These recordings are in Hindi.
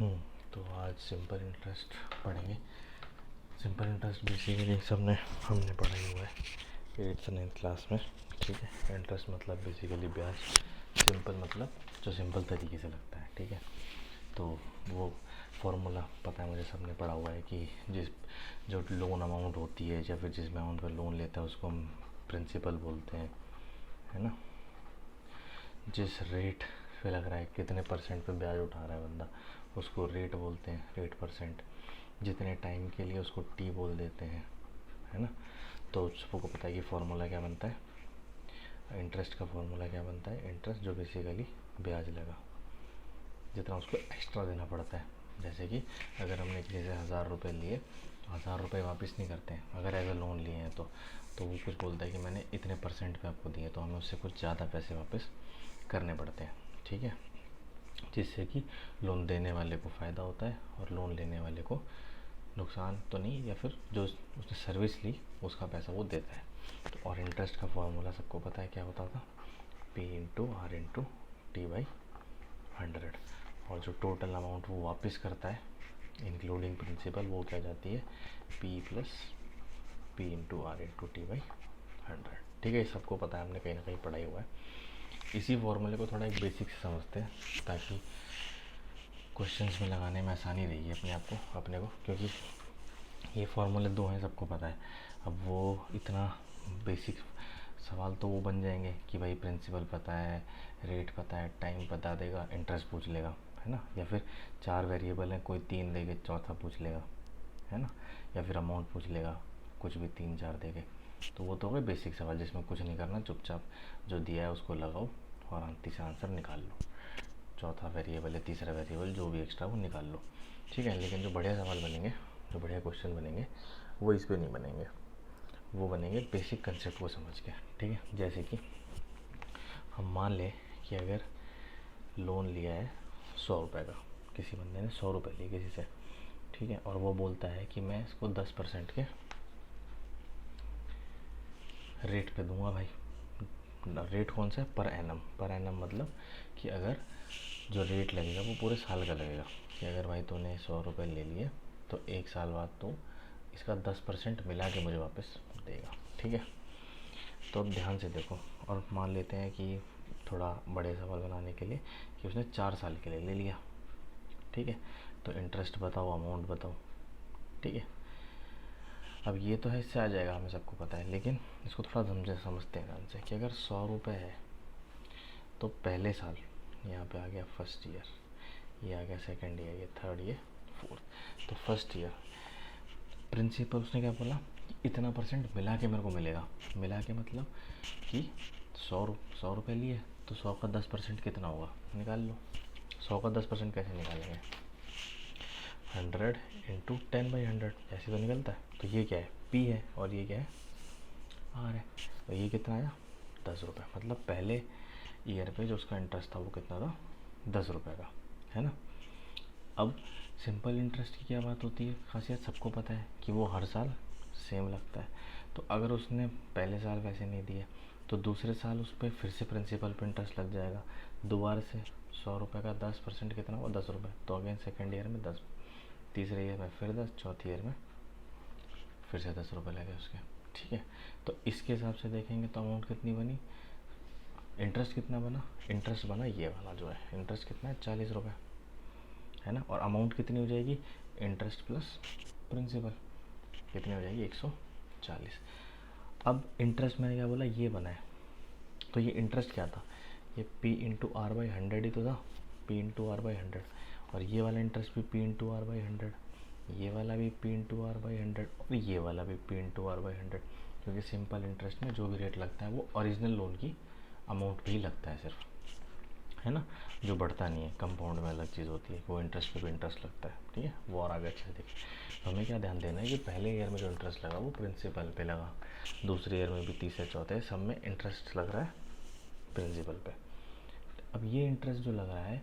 हम्म, तो आज सिंपल इंटरेस्ट पढ़ेंगे। सिंपल इंटरेस्ट बेसिकली सबने हमने पढ़ा ही हुआ है 8th 9th क्लास में। ठीक है, इंटरेस्ट मतलब बेसिकली ब्याज, सिंपल मतलब जो सिंपल तरीके से लगता है। ठीक है, तो वो फॉर्मूला पता है मुझे, सबने पढ़ा हुआ है कि जो लोन अमाउंट होती है या फिर जिस अमाउंट पर लोन लेता है उसको हम प्रिंसिपल बोलते हैं, है ना। जिस रेट पे लग रहा है, कितने परसेंट पे ब्याज उठा रहा है बंदा, उसको रेट बोलते हैं, रेट परसेंट। जितने टाइम के लिए उसको टी बोल देते हैं, है ना। तो सबको पता है कि फॉर्मूला क्या बनता है, इंटरेस्ट का फॉर्मूला क्या बनता है। इंटरेस्ट जो बेसिकली ब्याज लगा, जितना उसको एक्स्ट्रा देना पड़ता है। जैसे कि अगर हमने किसी से 1000 रुपये लिए तो 1000 रुपये वापस नहीं करते हैं अगर एज अ लोन लिए हैं तो वो कुछ बोलता है कि मैंने इतने परसेंट पे आपको दिए, तो हमें उससे कुछ ज़्यादा पैसे वापस करने पड़ते हैं। ठीक है, जिससे कि लोन देने वाले को फ़ायदा होता है और लोन लेने वाले को नुकसान तो नहीं, या फिर जो उसने सर्विस ली उसका पैसा वो देता है। तो और इंटरेस्ट का फॉर्मूला सबको पता है क्या होता था, P into R into T by 100। और जो टोटल अमाउंट वो वापस करता है इंक्लूडिंग प्रिंसिपल, वो क्या जाती है, P plus P into R into T by 100। ठीक है, ये सबको पता है, हमने कहीं ना कहीं पढ़ाई हुआ है। इसी फॉर्मूले को थोड़ा एक बेसिक से समझते हैं ताकि क्वेश्चंस में लगाने में आसानी रहेगी अपने को, क्योंकि ये फार्मूले दो हैं, सबको पता है। अब वो इतना बेसिक सवाल तो वो बन जाएंगे कि भाई प्रिंसिपल पता है, रेट पता है, टाइम बता देगा, इंटरेस्ट पूछ लेगा, है ना। या फिर 4 वेरिएबल हैं, कोई 3 देके चौथा पूछ लेगा, है ना। या फिर अमाउंट पूछ लेगा, कुछ भी 3 4 देके। तो वो तो हो गए बेसिक सवाल जिसमें कुछ नहीं करना, चुपचाप जो दिया है उसको लगाओ और तीसरा आंसर निकाल लो। चौथा वेरिएबल है, तीसरा वेरिएबल जो भी एक्स्ट्रा वो निकाल लो। ठीक है, लेकिन जो बढ़िया सवाल बनेंगे, जो बढ़िया क्वेश्चन बनेंगे, वो इस पे नहीं बनेंगे, वो बनेंगे बेसिक कंसेप्ट को समझ के। ठीक है, जैसे कि हम मान लें कि अगर लोन लिया है 100 रुपये का, किसी बंदे ने 100 रुपये लिए किसी से, ठीक है, और वो बोलता है कि मैं इसको 10% के रेट पे दूंगा भाई। रेट कौन सा है, पर एनम। पर एनम मतलब कि अगर जो रेट लगेगा वो पूरे साल का लगेगा, कि अगर भाई तूने 100 रुपये ले लिए तो 1 साल बाद तो इसका 10% मिला के मुझे वापस देगा। ठीक है, तो अब ध्यान से देखो, और मान लेते हैं कि थोड़ा बड़े सवाल बनाने के लिए कि उसने 4 साल के लिए ले लिया। ठीक है, तो इंटरेस्ट बताओ, अमाउंट बताओ। ठीक है, अब ये तो है, इससे आ जाएगा, हमें सबको पता है, लेकिन इसको थोड़ा समझते हैं ध्यान से कि अगर 100 रुपये है तो पहले साल, यहाँ पे आ गया फर्स्ट ईयर, ये आ गया सेकेंड ईयर, ये थर्ड, ये फोर्थ। तो फर्स्ट ईयर प्रिंसिपल उसने क्या बोला, इतना परसेंट मिला के मेरे को मिलेगा। मिला के मतलब कि 100 रुपये लिए तो 100 का 10% कितना होगा, निकाल लो। 100 का 10% कैसे निकालेंगे, 100 इंटू 10/100, ऐसे तो निकलता है। तो ये क्या है, P है, और ये क्या है, R है। तो ये कितना आया, 10 रुपये। मतलब पहले ईयर पे जो उसका इंटरेस्ट था वो कितना था, 10 रुपये का, है ना। अब सिंपल इंटरेस्ट की क्या बात होती है, खासियत सबको पता है कि वो हर साल सेम लगता है। तो अगर उसने पहले साल वैसे नहीं दिए तो दूसरे साल उस पर फिर से प्रिंसिपल पे इंटरेस्ट लग जाएगा दोबारा से। 100 रुपये का 10% कितना हुआ, 10 रुपये। तो अगेन सेकेंड ईयर में 10, तीसरे ईयर में फिर 10, चौथे ईयर में फिर से 10 रुपये लगे उसके। ठीक है, तो इसके हिसाब से देखेंगे तो अमाउंट कितनी बनी, इंटरेस्ट कितना बना, इंटरेस्ट बना ये वाला जो है, इंटरेस्ट कितना है, 40 रुपये, है ना। और अमाउंट कितनी हो जाएगी, इंटरेस्ट प्लस प्रिंसिपल कितनी हो जाएगी, 140। अब इंटरेस्ट मैंने क्या बोला, ये बना है, तो ये इंटरेस्ट क्या था, ये P इंटू आर बाई 100 ही तो था, P इंटू आर बाई 100। और ये वाला इंटरेस्ट भी P इंटू आर बाई 100, ये वाला भी P इंटू आर बाई 100, और ये वाला भी P इंटू आर बाई 100। क्योंकि सिंपल इंटरेस्ट में जो भी रेट लगता है वो ओरिजिनल लोन की अमाउंट भी लगता है सिर्फ, है ना, जो बढ़ता नहीं है। कंपाउंड में अलग चीज़ होती है, वो इंटरेस्ट पे भी इंटरेस्ट लगता है। ठीक है, वो और आगे अच्छे से देखिए। तो हमें क्या ध्यान देना है कि पहले ईयर में जो इंटरेस्ट लगा वो प्रिंसिपल पे लगा, दूसरे ईयर में भी, तीसरे चौथे सब में इंटरेस्ट लग रहा है प्रिंसिपल पे। अब ये इंटरेस्ट जो लग रहा है,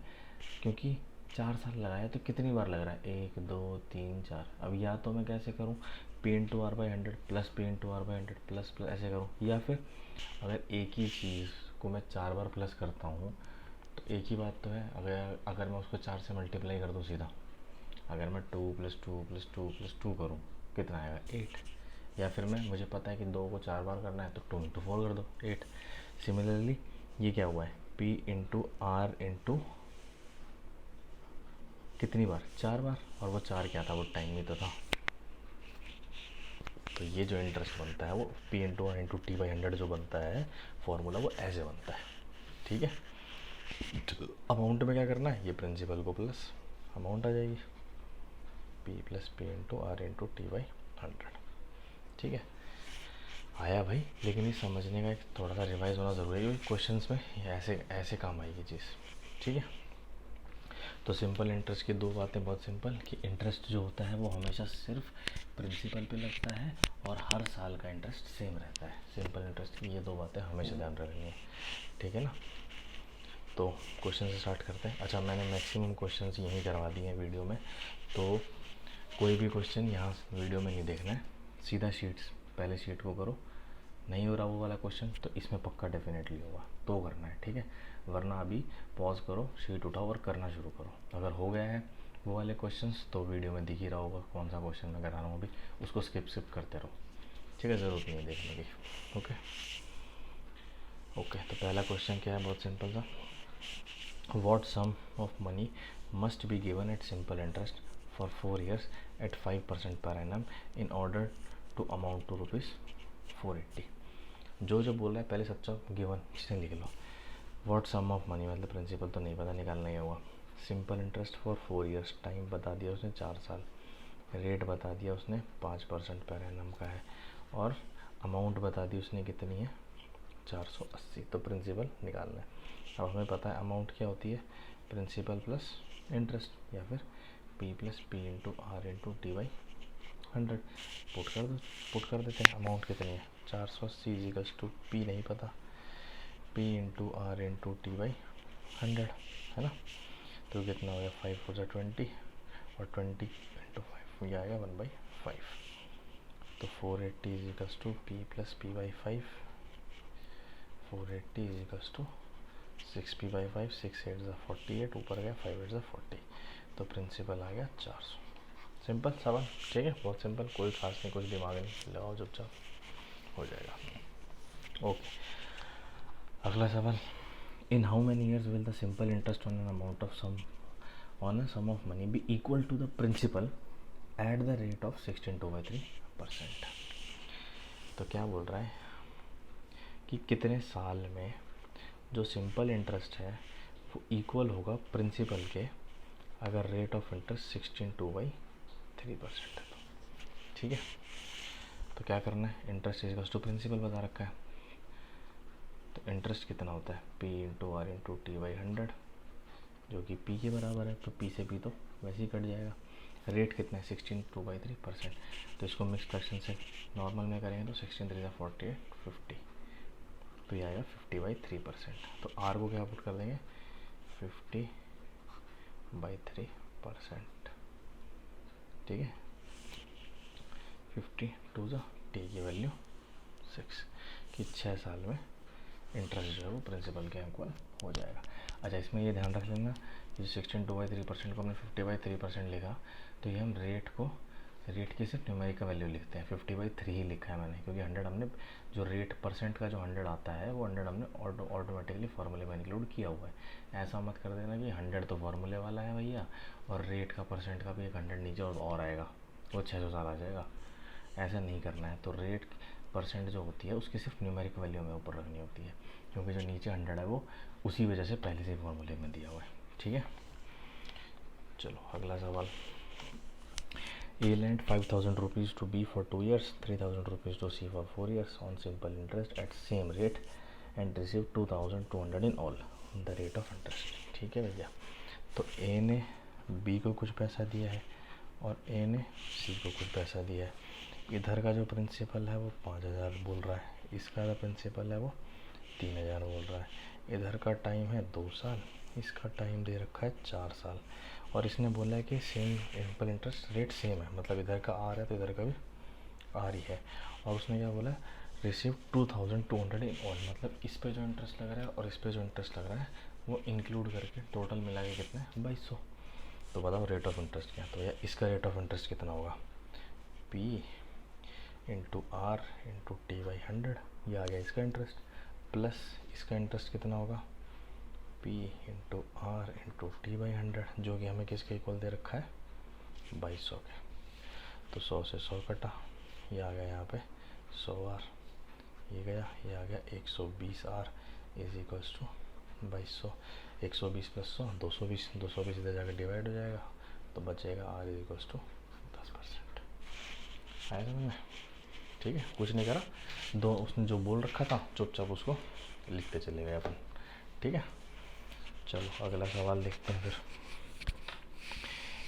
क्योंकि 4 साल लगाया तो कितनी बार लग रहा है, 1 2 3 4। अब या तो मैं कैसे करूँ, P into R by 100 plus P into R by 100 plus ऐसे करूँ, या फिर अगर एक ही चीज़ को मैं 4 बार प्लस करता हूँ तो एक ही बात तो है, अगर मैं उसको 4 से मल्टीप्लाई कर दूँ सीधा, अगर मैं 2 + 2 + 2 + 2 करूँ कितना आएगा 8, या फिर मुझे पता है कि 2 को 4 बार करना है तो 2 × 4 कर दो 8। सिमिलरली ये क्या हुआ है P × R × कितनी बार 4 बार, और वो 4 क्या था, वो टाइम ही तो था। तो ये जो इंटरेस्ट बनता है वो P × R × T/100 जो बनता है फॉर्मूला, वो ऐसे बनता है। ठीक है, अमाउंट में क्या करना है, ये प्रिंसिपल को प्लस अमाउंट आ जाएगी P + P × R × T/100। ठीक है, आया भाई। लेकिन ये समझने का एक थोड़ा सा रिवाइज होना ज़रूरी है, क्योंकि क्वेश्चंस में ऐसे ऐसे काम आएगी चीज़। ठीक है, तो सिंपल इंटरेस्ट की दो बातें बहुत सिंपल, कि इंटरेस्ट जो होता है वो हमेशा सिर्फ प्रिंसिपल पे लगता है और हर साल का इंटरेस्ट सेम रहता है। सिंपल इंटरेस्ट की ये दो बातें हमेशा ध्यान रखनी है। ठीक है ना, तो क्वेश्चन से स्टार्ट करते हैं। अच्छा, मैंने मैक्सिमम क्वेश्चंस यहीं करवा दिए हैं वीडियो में, तो कोई भी क्वेश्चन यहाँ वीडियो में नहीं देखना है, सीधा शीट्स, पहले शीट को करो। नहीं हो रहा वो वाला क्वेश्चन तो इसमें पक्का डेफिनेटली होगा, तो करना है। ठीक है, वरना अभी पॉज करो, शीट उठाओ और करना शुरू करो। अगर हो गया है वो वाले क्वेश्चंस तो वीडियो में दिख ही रहा होगा कौन सा क्वेश्चन मैं करा रहा हूँ अभी, उसको स्किप करते रहो। ठीक है, ज़रूरत नहीं है देखने की। ओके, तो पहला क्वेश्चन क्या है, बहुत सिंपल सा। What sum of money must be given at simple interest for 4 years at 5% per annum in order to amount to ₹480? जो बोल रहा है पहले सच्चा गिवन से लिख लो। व्हाट सम ऑफ मनी मतलब प्रिंसिपल तो नहीं पता, निकालना ही होगा। Simple interest for 4 years, time बता दिया उसने 4 साल, रेट बता दिया उसने 5% पर एनम का है, और अमाउंट बता दी उसने कितनी है 480। तो प्रिंसिपल निकालना है। अब हमें पता है अमाउंट क्या होती है, प्रिंसिपल प्लस इंटरेस्ट, या फिर P + P × R × T/100। Put कर देते हैं। अमाउंट कितनी है 480 = P नहीं पता, P × R × T/100 है ना। तो कितना हो गया 5 × 20 और 20 × 5 ये आएगा 1/5। तो 480 = P + P/5, 480 = 6P/5, 6 8 = 48, ऊपर गया 5 8 = 40। तो प्रिंसिपल आ गया 400। सिंपल सवाल। ठीक है, बहुत सिंपल, कोई खास नहीं, कुछ दिमाग नहीं लगाओ, चुपचाप हो जाएगा। ओके, अगला सवाल। In how many years will the simple interest on an amount of on a sum of money be equal to the principal at the rate of 16/3%? तो क्या बोल रहा है कि कितने साल में जो सिंपल इंटरेस्ट है वो इक्वल होगा प्रिंसिपल के, अगर रेट ऑफ इंटरेस्ट 16/3% है तो। ठीक है, तो क्या करना है, इंटरेस्ट इज टू प्रिंसिपल बता रखा है, तो इंटरेस्ट कितना होता है P × R × T/100, जो कि P के बराबर है, तो P से P तो वैसे ही कट जाएगा। रेट कितना है 16/3%, तो इसको मिक्स फ्रैक्शन से नॉर्मल में करेंगे तो 16 3 = 48, 50, तो ये आएगा 50/3%। तो R को क्या पुट कर देंगे 50/3%। ठीक है, 50 2 T की वैल्यू 6, कि 6 साल में इंटरेस्ट जो है वो प्रिंसिपल के इक्वल हो जाएगा। अच्छा, इसमें ये ध्यान रख लेना कि 16/3% को हमने 50/3% लिखा, तो ये हम रेट की सिर्फ न्यूमेरिकल वैल्यू लिखते हैं, 50/3 ही लिखा है मैंने, क्योंकि 100 हमने जो रेट परसेंट का जो 100 आता है वो 100 हमने ऑटोमेटिकली फार्मूले में इंक्लूड किया हुआ है। ऐसा मत कर देना कि 100 तो फार्मूले वाला है भैया और रेट का परसेंट का भी एक 100 नीचे और आएगा, वो 600 साल आ जाएगा। ऐसा नहीं करना है। तो रेट परसेंट जो होती है उसकी सिर्फ न्यूमेरिक वैल्यू में ऊपर रखनी होती है, क्योंकि जो नीचे 100 है वो उसी वजह से पहले से फॉर्मूले में दिया हुआ है। ठीक है, चलो अगला सवाल। A lent 5,000 rupees to B for 2 years, 3,000 rupees to C for 4 years on simple interest at same rate and received 2,200 in all the rate of interest। ठीक है भैया, तो A ने B को कुछ पैसा दिया है और A ने C को कुछ पैसा दिया है। इधर का जो प्रिंसिपल है वो 5,000 बोल रहा है, इसका जो प्रिंसिपल है वो 3,000 बोल रहा है। इधर का टाइम है 2 साल, इसका टाइम दे रखा है 4 साल, और इसने बोला है कि same simple interest rate same है, मतलब इधर का आर है तो इधर का भी आर ही है। और उसने क्या बोला है, रिसीव 2,200 इन ऑल, मतलब इस पे जो इंटरेस्ट लग रहा है और इस पे जो इंटरेस्ट लग रहा है वो इंक्लूड करके टोटल मिला के कितने 2200। तो बताओ रेट ऑफ इंटरेस्ट क्या है। तो भैया इसका रेट ऑफ इंटरेस्ट कितना होगा, P into R into T by 100, ये आ गया इसका इंटरेस्ट, प्लस इसका इंटरेस्ट कितना होगा P into R into T by 100, जो कि हमें किसके इक्वल दे रखा है 2200 के। तो 100 से 100 कटा, ये आ गया यहाँ पे 100R, ये गया, ये आ गया 120R is equals to 2200। 120 plus 100 220, 220 इधर जाकर डिवाइड हो जाएगा, तो बचेगा R इज इक्वल्स टू 10%। आया समझ में? ठीक है, कुछ नहीं करा, दो उसने जो बोल रखा था चुपचाप उसको लिखते चले गए अपन। ठीक है, चलो अगला सवाल देखते हैं फिर।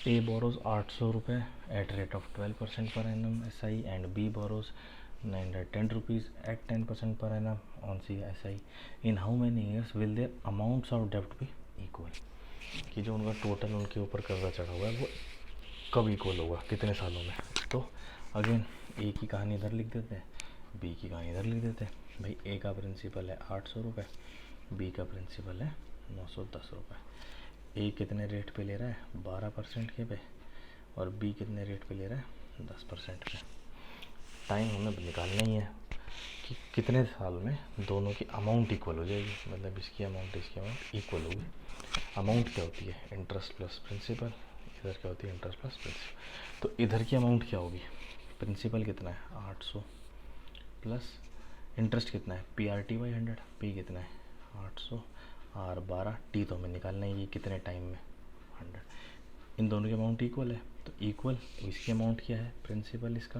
A borrows 800 रुपये at rate of 12% per annum SI and B borrows 910 rupees at 10% per annum on CSI। In how many years will their amounts of डेब्ट बी इक्वल। कि जो उनका टोटल उनके ऊपर कर्जा चढ़ा हुआ है वो कब इक्वल होगा, कितने सालों में। तो अगेन A की कहानी इधर लिख देते हैं, B की कहानी इधर लिख देते हैं। भाई A का प्रिंसिपल है 800 रुपये, B का प्रिंसिपल है 910 रुपये। ए कितने रेट पे ले रहा है 12% के पे, और बी कितने रेट पे ले रहा है 10% पे। टाइम हमें निकालना ही है कि कितने साल में दोनों की अमाउंट इक्वल हो जाएगी, मतलब इसकी अमाउंट इसकी अमाउंट इक्वल होगी। अमाउंट क्या होती है इंटरेस्ट प्लस प्रिंसिपल, इधर क्या होती है इंटरेस्ट प्लस प्रिंसिपल। तो इधर की अमाउंट क्या होगी, प्रिंसिपल कितना है 800 प्लस इंटरेस्ट कितना है PRT/100, पी कितना है 800 R 12, टी तो हमें निकालना ही है कितने टाइम में 100। इन दोनों की अमाउंट इक्वल है, तो इक्वल इसकी अमाउंट क्या है प्रिंसिपल इसका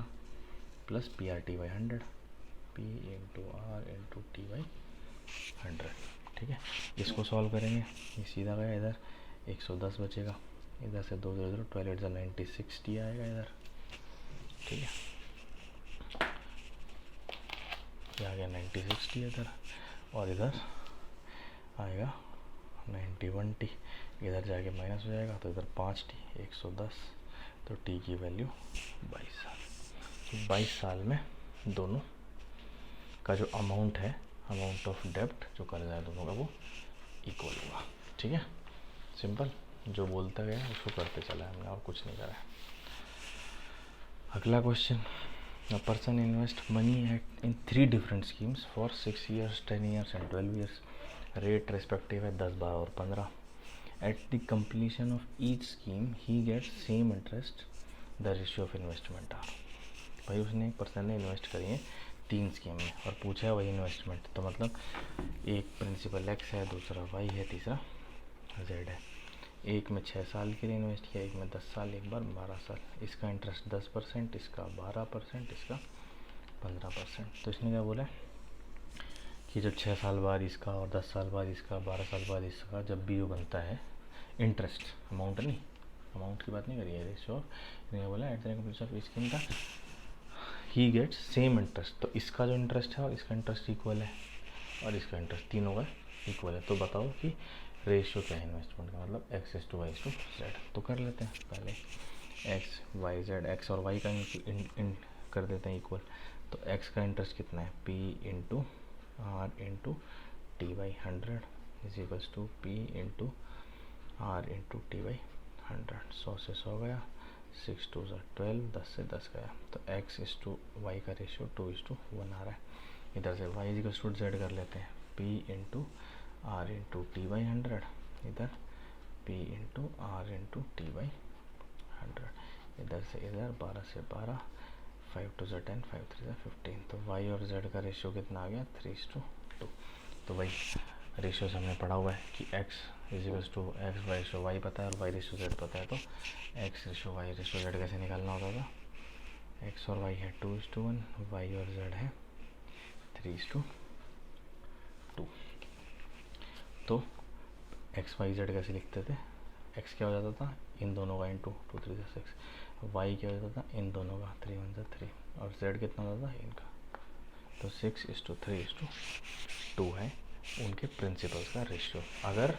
plus PRT/100, P into R into T/100। ठीक है, इसको सॉल्व करेंगे, ये सीधा गया इधर 110 बचेगा, इधर से 2 0 12 8 96 टी आएगा इधर। ठीक है, ये आ गया 96 टी इधर, और इधर आएगा 91 टी, इधर जाके माइनस हो जाएगा, तो इधर 5 टी 110, तो टी की वैल्यू 22 साल। तो 22 साल में दोनों का जो अमाउंट है, अमाउंट ऑफ डेब्ट जो कर्जा है दोनों का, वो इक्वल होगा। ठीक है, सिंपल, जो बोलता गया उसको करते चला हमने, और कुछ नहीं करा है। अगला question, a person invest money in 3 different schemes for 6 years 10 years and 12 years, rate respective है 10 12 और 15। At the completion of each scheme he gets same interest, the ratio of investment are. भाई उसने एक पर्सन ने इन्वेस्ट करी है 3 स्कीम में और पूछा है वही इन्वेस्टमेंट, तो मतलब एक प्रिंसिपल X है, दूसरा Y है, तीसरा Z है। एक में 6 साल के लिए इन्वेस्ट किया, एक में 10 साल, एक बार 12 साल। इसका इंटरेस्ट 10%, इसका 12%, इसका 15%। तो इसने क्या बोला कि जब 6 साल बाद इसका और 10 साल बाद इसका 12 साल बाद इसका जब भी जो बनता है इंटरेस्ट, अमाउंट नहीं, अमाउंट की बात नहीं करी है, रेशियो इसने बोला eight the completion of scheme का ही गेट्स सेम इंटरेस्ट। तो इसका जो इंटरेस्ट है और इसका इंटरेस्ट इक्वल है, और इसका इंटरेस्ट तीनों का इक्वल है। तो बताओ कि रेशियो क्या है इन्वेस्टमेंट का, मतलब X/Y/Z। तो कर लेते हैं पहले X/Y/Z, X और Y का इन कर देते हैं इक्वल। तो X का इंटरेस्ट कितना है P into R into T/100 is equals to P into R into T/100। 100 से 100 गया, 6 2 12, 10 से 10 गया, तो X/Y का रेशियो 2:1 आ रहा है। इधर से Y इक्वल्स टू Z कर लेते हैं, P into R into T/100, इधर P into R into T/100, इधर से इधर 12 से 12, 5 2 10, 5 3 15। तो Y और Z का रेशियो कितना आ गया 3:2। तो वही रेशियो से हमने पढ़ा हुआ है कि X is equals to X ratio Y पता है और Y रेशियो Z पता है। तो X ratio Y ratio Z कैसे निकालना होता था, X और Y है 2:1, Y और Z है 3:2। तो X Y Z कैसे लिखते थे, X क्या हो जाता था इन दोनों का इंटू 2 3 6, Y क्या हो जाता था इन दोनों का 3 1 3, और Z कितना होता था इनका। तो 6:3:2 है उनके प्रिंसिपल्स का रेशियो। अगर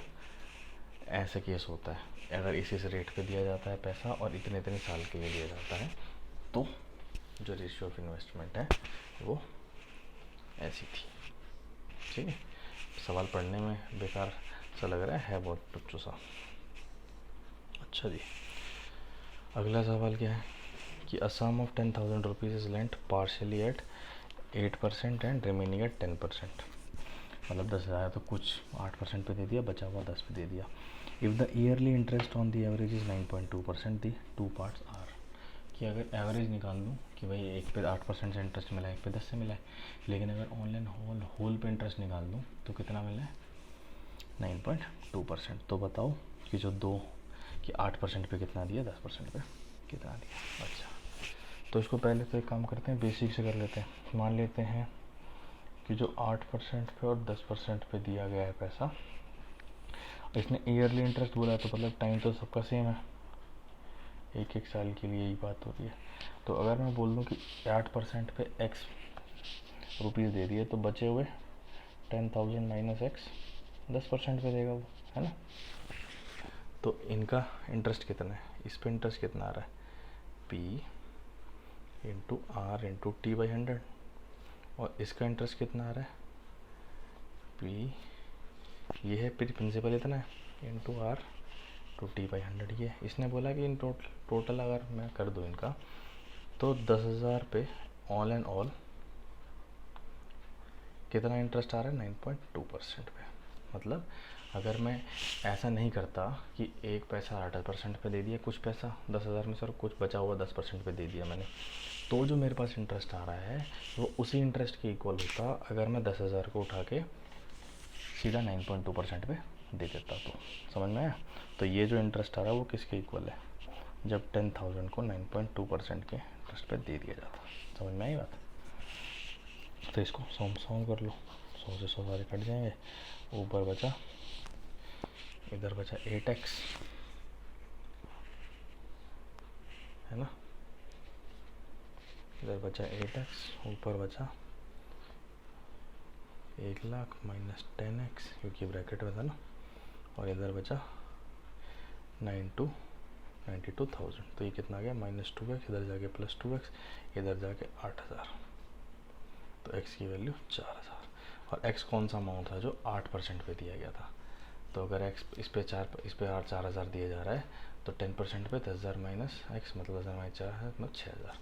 ऐसा केस होता है, अगर इसी से रेट पे दिया जाता है पैसा और इतने इतने साल के लिए दिया जाता है, तो जो रेशियो ऑफ इन्वेस्टमेंट है वो ऐसी थी। ठीक है, सवाल पढ़ने में बेकार ऐसा लग रहा है बहुत बच्चों सा। अच्छा जी, अगला सवाल क्या है कि a sum of 10,000 rupees is lent partially at 8% and remaining at 10%। मतलब 10,000 तो कुछ 8% पे दे दिया, बचा हुआ 10 पे दे दिया। If the yearly interest on the average is 9.2%, the two parts are. कि अगर एवरेज निकाल लूँ कि भाई एक पे 8% से इंटरेस्ट मिला है, एक पे 10 से मिला है, लेकिन अगर ऑनलाइन होल पे इंटरेस्ट निकाल लूँ तो कितना मिला है 9.2%। तो बताओ कि जो दो कि 8% पे कितना दिया, 10% पे कितना दिया। अच्छा, तो इसको पहले तो एक काम करते हैं, बेसिक से कर लेते हैं। मान लेते हैं कि जो 8% पे और 10% पे दिया गया है पैसा, इसने ईयरली इंटरेस्ट बोला है तो मतलब टाइम तो सबका सेम है, एक एक साल के लिए यही बात हो रही है। तो अगर मैं बोल दूँ कि 8% पे एक्स रुपीज़ दे दिए तो बचे हुए 10,000 माइनस एक्स 10% पे देगा वो, है ना। तो इनका इंटरेस्ट कितना है, इस पे इंटरेस्ट कितना आ रहा है, P into R into T by 100, और इसका इंटरेस्ट कितना आ रहा है, पी ये है प्रिंसिपल इतना है into R to T by 100। ये इसने बोला कि इन टोटल अगर मैं कर दूँ इनका तो 10,000 पे ऑल एंड ऑल कितना इंटरेस्ट आ रहा है, 9.2% पे। मतलब अगर मैं ऐसा नहीं करता कि एक पैसा 8% पे दे दिया, कुछ पैसा 10,000 में से और कुछ बचा हुआ 10% पे दे दिया मैंने, तो जो मेरे पास इंटरेस्ट आ रहा है वो उसी इंटरेस्ट के इक्वल होता अगर मैं 10,000 को उठा के सीधा 9.2% पे दे देता। तो समझ में आया। तो ये जो इंटरेस्ट आ रहा है वो किसके इक्वल है, जब 10,000 को 9.2% के इंटरेस्ट पे दे दिया जाता। समझ में आई बात। तो इसको सॉल्व कर लो, 100 से 100 सारे कट जाएंगे, ऊपर बचा, इधर बचा 8x, है ना, इधर बचा 8x, ऊपर बचा 1,00,000 माइनस 10x क्योंकि ब्रैकेट में था ना, और इधर बचा 92,000। तो ये कितना आ गया, -2x, इधर जाके +2x, इधर जाके 8,000। तो x की वैल्यू 4,000, और x कौन सा अमाउंट था जो 8% पे दिया गया था। तो अगर x इस पे 4,000 दिया जा रहा है तो 10% पे 10,000 माइनस x मतलब 10,000 माइनस 4,000 मतलब 6,000।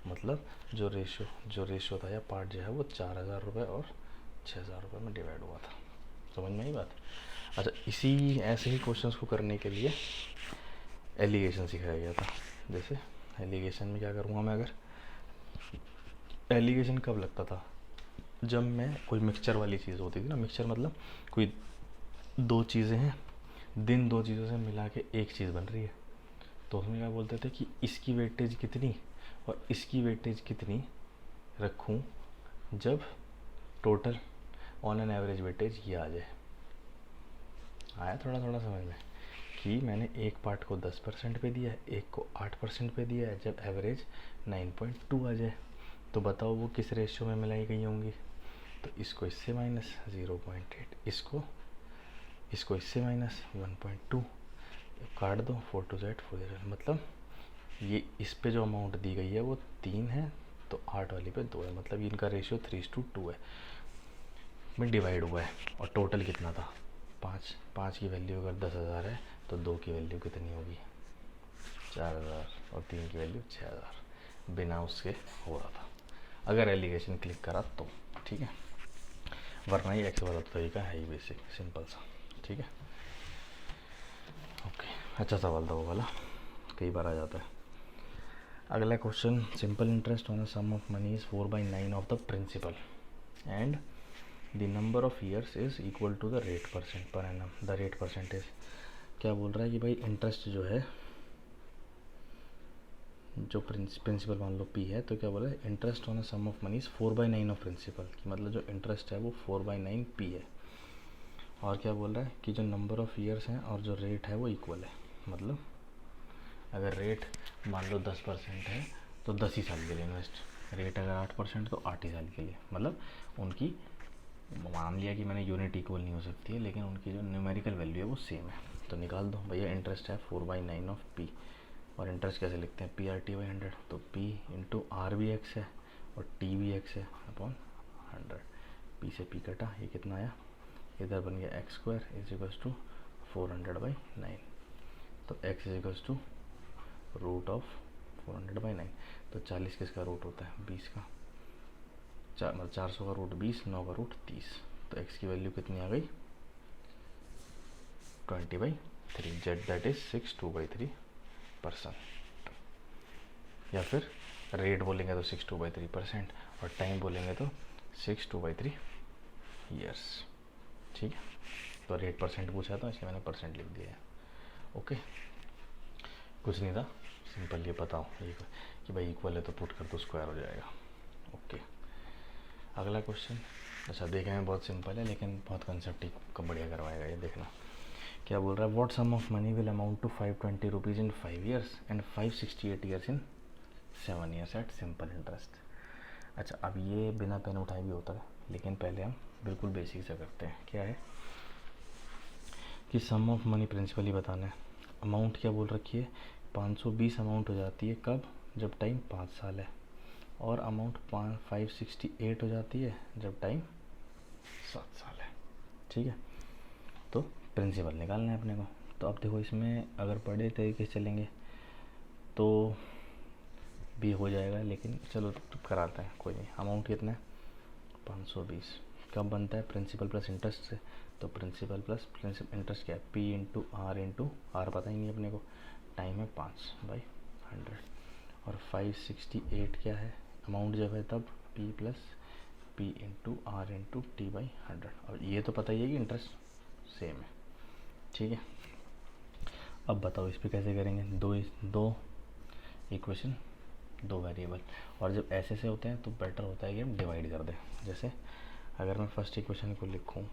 मतलब जो रेशियो था या पार्ट जो है वो 4,000 रुपये और 6,000 रुपये में डिवाइड हुआ था। समझ में आई बात। अच्छा, इसी ऐसे ही क्वेश्चंस को करने के लिए एलिगेशन सिखाया गया था। जैसे एलिगेशन में क्या करूँगा मैं, अगर एलिगेशन कब लगता था, जब मैं कोई मिक्सचर वाली चीज़ होती थी ना, मिक्सचर मतलब कोई दो चीज़ें हैं, दो चीज़ों से मिला के एक चीज़ बन रही है, तो उसमें क्या बोलते थे कि इसकी वेटेज कितनी और इसकी वेटेज कितनी रखूं जब total on an average weightage ये आ जाए। आया थोड़ा थोड़ा समझ में कि मैंने एक पार्ट को 10% पे दिया है, एक को 8% पे दिया है, जब एवरेज 9.2 आ जाए तो बताओ वो किस रेशियो में मिलाई गई होंगी। तो इसको इससे माइनस 0.8, इसको इससे माइनस 1.2, काट दो, 4 2 Z 4 0। मतलब ये इस पे जो अमाउंट दी गई है वो 3 है, तो 8 वाली पे 2 है, मतलब इनका रेशियो 3:2 है में डिवाइड हुआ है। और टोटल कितना था, 5 की वैल्यू अगर 10,000 है तो 2 की वैल्यू कितनी होगी, 4,000, और 3 की वैल्यू 6,000। बिना उसके हो रहा था, अगर एलिगेशन क्लिक करा तो ठीक है, वरना ही एक्स वाला तरीका है ही बेसिक सिंपल सा। ठीक है, ओके। अच्छा सवाल था वो वाला, कई बार आ जाता है। अगला question, simple interest on a sum of money is 4/9 of the principal and the number of years is equal to the rate percent per annum. The rate percentage क्या बोल रहा है कि भाई इंटरेस्ट जो है, जो प्रिंसिपल मान लो पी है, तो क्या बोल रहा है interest on a sum of money is 4/9 of principal, की मतलब जो इंटरेस्ट है वो 4/9 पी है। और क्या बोल रहा है कि जो नंबर ऑफ ईयर्स हैं और जो रेट है वो इक्वल है। मतलब अगर रेट मान लो 10% है तो 10 ही साल के लिए इन्वेस्ट, रेट अगर 8% तो 8 ही साल के लिए। मतलब उनकी, मान लिया कि मैंने यूनिट इक्वल नहीं हो सकती है, लेकिन उनकी जो न्यूमेरिकल वैल्यू है वो सेम है। तो निकाल दो भैया, इंटरेस्ट है 4/9 ऑफ पी, और इंटरेस्ट कैसे लिखते हैं, PRT/100। तो P इंटू आर भी एक्स है और टी भी एक्स है अपॉन 100। P से P कटा, ये कितना आया इधर बन गया X square is equals to 400/9। तो x is equals to root of 400/9। तो 40 किसका रूट होता है? 20 का। मतलब 400 का रूट 20, 9 का रूट 30। तो x की वैल्यू कितनी आ गई? 20/3। Z that is 62/3%। या फिर रेट बोलेंगे तो 62/3% और टाइम बोलेंगे तो 62/3 ईयर्स। ठीक है, तो रेट परसेंट पूछा था इसलिए मैंने परसेंट लिख दिया है। ओके, कुछ नहीं था, सिंपल ये बताओ ये कि भाई इक्वल है तो पुट कर दो, स्क्वायर हो जाएगा। ओके, अगला क्वेश्चन। अच्छा, देखने में बहुत सिंपल है लेकिन बहुत कंसेप्ट को बढ़िया करवाएगा ये, देखना क्या बोल रहा है। What sum of money will amount to 520 rupees in 5 years and 568 years in 7 years at simple interest. अच्छा, अब ये बिना पेन उठाए भी होता है, लेकिन पहले हम बिल्कुल बेसिक से करते हैं। क्या है कि सम ऑफ मनी प्रिंसिपल ही बताना है। अमाउंट क्या बोल रखी है? 520 अमाउंट हो जाती है कब? जब टाइम 5 साल है। और अमाउंट 568 हो जाती है जब टाइम 7 साल है। ठीक है, तो प्रिंसिपल निकालना है अपने को। तो अब देखो, इसमें अगर बड़े तरीके से चलेंगे तो भी हो जाएगा, लेकिन चलो कराते हैं, कोई नहीं। अमाउंट कितना है? 520। कब बनता है? प्रिंसिपल प्लस इंटरेस्ट से। तो प्रिंसिपल प्लस इंटरेस्ट क्या है? P इंटू आर पता ही नहीं अपने को। टाइम है 5/100। और 568 क्या है? अमाउंट जब है तब P plus P into R into T/100। और ये तो पता ही है कि इंटरेस्ट सेम है। ठीक है, अब बताओ इस पर कैसे करेंगे। दो इक्वेशन, 2 वेरिएबल। और जब ऐसे से होते हैं तो बेटर होता है कि हम डिवाइड कर दें। जैसे अगर मैं फर्स्ट इक्वेशन को लिखूं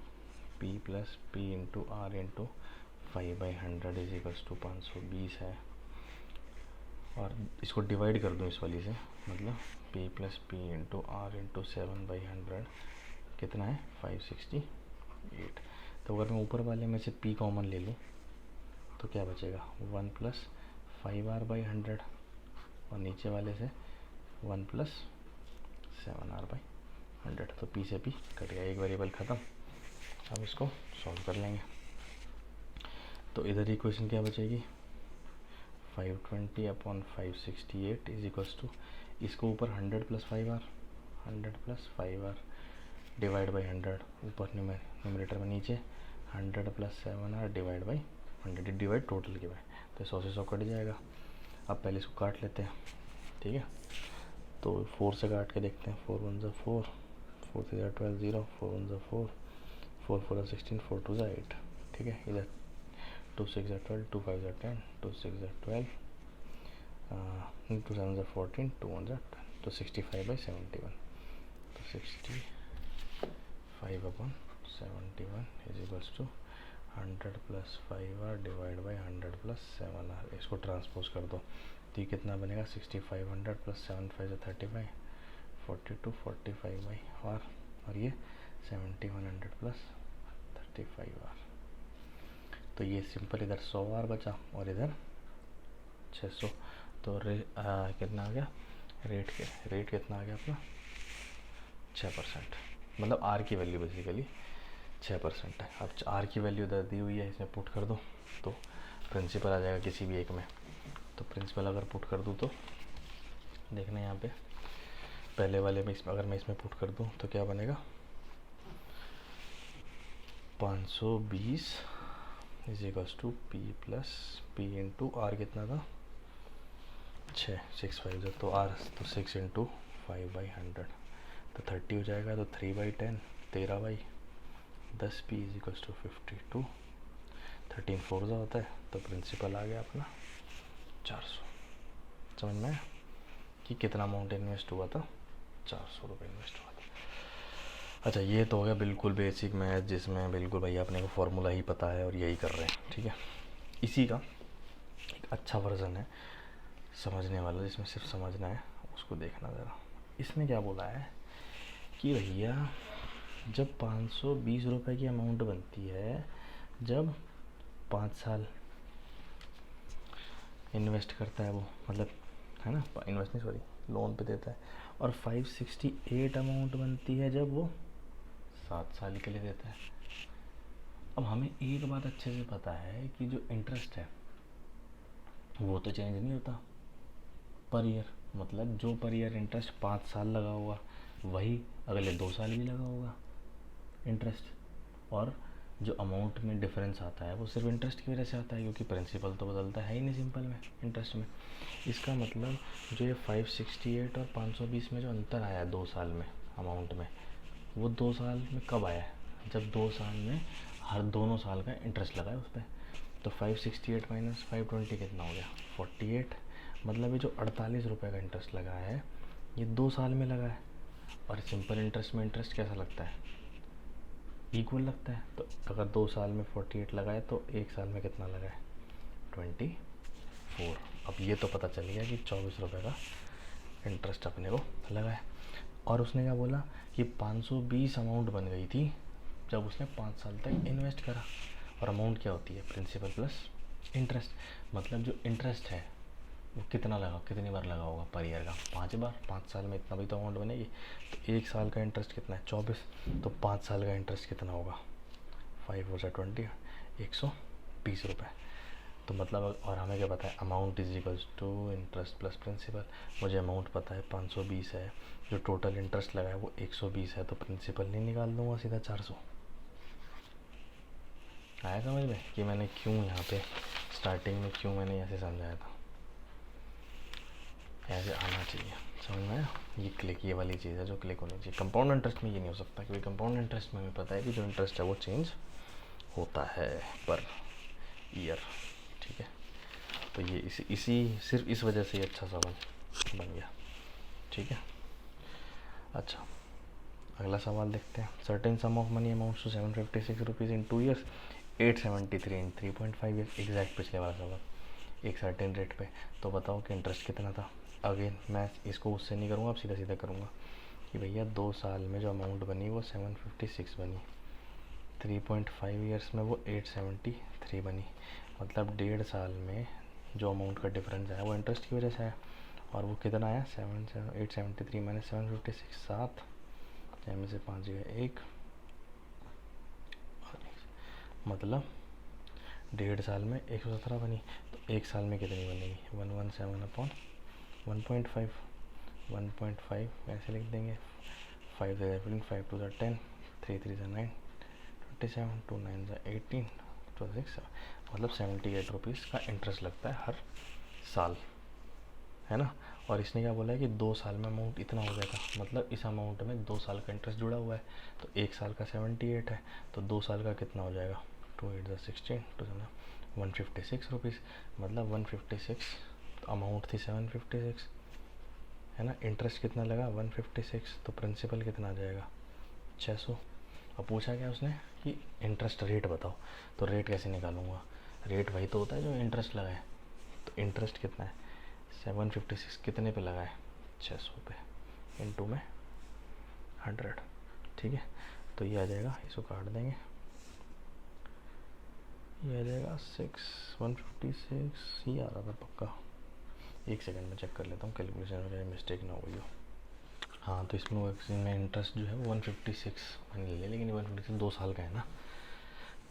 P plus P into R into 5/100 is equals to 520 है, और इसको डिवाइड कर दूं इस वाली से, मतलब P plus P into R into 7/100 कितना है? 568। तो अगर मैं ऊपर वाले में से P कॉमन ले लूँ तो क्या बचेगा? 1 प्लस 5r/100 और नीचे वाले से 1 प्लस 7r/100। तो P से P कट गया, एक वेरिएबल ख़त्म। अब इसको सॉल्व कर लेंगे। तो इधर इक्वेशन क्या बचेगी? 520/568 इज इक्वल्स टू, इसको ऊपर 100 plus 5r, 100 plus 5r divide by 100, ऊपर न्यूमरेटर में, नीचे 100 plus 7r divide by 100। Divide total के बाय, तो 100 से 100 कट जाएगा। अब पहले इसको काट लेते हैं। ठीक है, तो 4 से काट के देखते हैं। 4 1 4, 4 3 12 0, 4 1 4, 4 4 16, 4 2 8। ठीक है, इधर 2 6 12, 2 5 10, 2 6 12, 2 7 14, 2 1 12, तो 65/71। तो 65/71 is equals to 100 plus 5r divide by 100 plus 7r। इसको ट्रांसपोज कर दो तो ये कितना बनेगा? 6500 प्लस 7 5 35, 42 45/r, और ये 7100 प्लस 35r। तो ये सिंपल, इधर 100r बचा और इधर 600। तो कितना आ गया? रेट कितना आ गया अपना? 6%। मतलब r की वैल्यू बेसिकली 6% है। अब r की वैल्यू इधर दी हुई है, इसमें पुट कर दो तो प्रिंसिपल आ जाएगा किसी भी एक में। तो प्रिंसिपल अगर पुट कर दूँ तो देखना यहाँ पे पहले वाले में, इसमें अगर मैं इसमें पुट कर दूँ तो क्या बनेगा? 520 is equals to P plus P into R कितना था? 6 6 5 तो r, तो 6 इंटू 5/100 तो 30 हो जाएगा। तो 3/10 13/10 P इज इक्वल्स टू 52। 13 4 होता है, तो प्रिंसिपल आ गया अपना 400। समझ में आया कि कितना अमाउंट इन्वेस्ट हुआ था? 400 रुपये इन्वेस्ट हुआ था। अच्छा, ये तो हो गया बिल्कुल बेसिक मैथ, जिसमें बिल्कुल भैया अपने को फॉर्मूला ही पता है और यही कर रहे हैं। ठीक है, इसी का एक अच्छा वर्जन है समझने वाला, जिसमें सिर्फ समझना है, उसको देखना ज़रा। इसमें क्या बोला है कि भैया जब 520 रुपये की अमाउंट बनती है, जब 5 साल इन्वेस्ट करता है वो, मतलब है ना, इन्वेस्ट नहीं सॉरी लोन पे देता है। और 568 अमाउंट बनती है जब वो 7 साल के लिए देता है। अब हमें एक बात अच्छे से पता है कि जो इंटरेस्ट है वो तो चेंज नहीं होता पर ईयर, मतलब जो पर ईयर इंटरेस्ट 5 साल लगा होगा वही अगले 2 साल भी लगा होगा इंटरेस्ट, और जो अमाउंट में डिफरेंस आता है वो सिर्फ इंटरेस्ट की वजह से आता है, क्योंकि प्रिंसिपल तो बदलता है ही नहीं सिंपल में, इंटरेस्ट में। इसका मतलब जो ये 568 और 520 में जो अंतर आया है 2 साल में अमाउंट में, वो 2 साल में कब आया है? जब 2 साल में हर दोनों साल का इंटरेस्ट लगा है उस पर। तो 568 माइनस 520 कितना हो गया? 48। मतलब ये जो 48 रुपये का इंटरेस्ट लगा है ये 2 साल में लगा है। और सिंपल इंटरेस्ट में इंटरेस्ट कैसा लगता है? इक्वल लगता है। तो अगर 2 साल में 48 लगा है तो 1 साल में कितना लगा है? 24। अब ये तो पता चल गया कि 24 रुपये का इंटरेस्ट अपने को लगा है। और उसने क्या बोला कि 520 अमाउंट बन गई थी जब उसने 5 साल तक इन्वेस्ट करा। और अमाउंट क्या होती है? Principal plus interest. मतलब जो इंटरेस्ट है वो कितना लगा, कितनी बार लगा होगा पर ईयर का? 5 बार। 5 साल में इतना भी तो अमाउंट बनेगी। तो 1 साल का इंटरेस्ट कितना है? 24। तो 5 साल का इंटरेस्ट कितना होगा? 5 और 20, 120 रुपये। तो मतलब, और हमें क्या पता है? Amount is equals to interest plus principal. मुझे अमाउंट पता है 520 है, जो टोटल इंटरेस्ट लगा है वो 120 है, तो प्रिंसिपल नहीं निकाल दूंगा, सीधा 400। आया समझ में कि मैंने क्यों यहाँ पे स्टार्टिंग में क्यों मैंने ऐसे समझाया था? ऐसे आना चाहिए, समझ में आया? ये क्लिक, ये वाली चीज़ है जो क्लिक होनी चाहिए। कंपाउंड इंटरेस्ट में ये नहीं हो सकता, क्योंकि कंपाउंड इंटरेस्ट में हमें पता है कि जो इंटरेस्ट है वो चेंज होता है पर ईयर। ठीक है, तो ये इसी सिर्फ इस वजह से अच्छा सवाल बन गया। ठीक है, अच्छा अगला सवाल देखते हैं। Certain sum of money amounts to 756 rupees in 2 years, 873 in 3.5 years. Exact पिछले वाला सवाल, एक सर्टेन रेट पे। तो बताओ कि इंटरेस्ट कितना था। अगेन मैं इसको उससे नहीं करूँगा, अब सीधा सीधा करूँगा कि भैया 2 साल में जो अमाउंट बनी वो 756 बनी, 3.5 ईयर्स में वो 873 बनी। मतलब 1.5 साल में जो अमाउंट का डिफरेंस आया वो इंटरेस्ट की वजह से आया। और वो कितना आया? 873 माइनस 756, 7, में से 5 गए 1। मतलब 1.5 साल में 117 बनी। तो 1 साल में कितनी बनेगी? 117 अपॉन 1.5, 1.5 ऐसे लिख देंगे। 5 से 15, 5 2 ज़ा 10, 3 3 ज़ा 9, 27, 2 9 ज़ा 18, 26, मतलब 78 रुपीज़ का इंटरेस्ट लगता है हर साल, है ना। और इसने क्या बोला है कि 2 साल में अमाउंट इतना हो गया था, मतलब इस अमाउंट में 2 साल का इंटरेस्ट जुड़ा हुआ है। तो 1 साल का 78 है, तो 2 साल का कितना हो जाएगा? 2 8 ज़ा 16, 2 156 रुपीज़। मतलब 156, तो अमाउंट थी 756, है ना। इंटरेस्ट कितना लगा? 156। तो प्रिंसिपल कितना आ जाएगा? 600। अब पूछा क्या उसने कि इंटरेस्ट रेट बताओ, तो रेट कैसे निकालूंगा? रेट वही तो होता है जो इंटरेस्ट लगा है। तो इंटरेस्ट कितना है? 756 कितने पे लगा है? 600 पे, इनटू में 100। ठीक है, तो ये आ जाएगा, इसको काट देंगे, ये आ जाएगा 156 ही आ रहा था पक्का। एक सेकंड में चेक कर लेता हूँ कैलकुलेशन में मिस्टेक ना हुई हो। हाँ, तो इसमें इंटरेस्ट जो है वो 156 मैंने ले लिया, लेकिन 156 2 साल का है ना।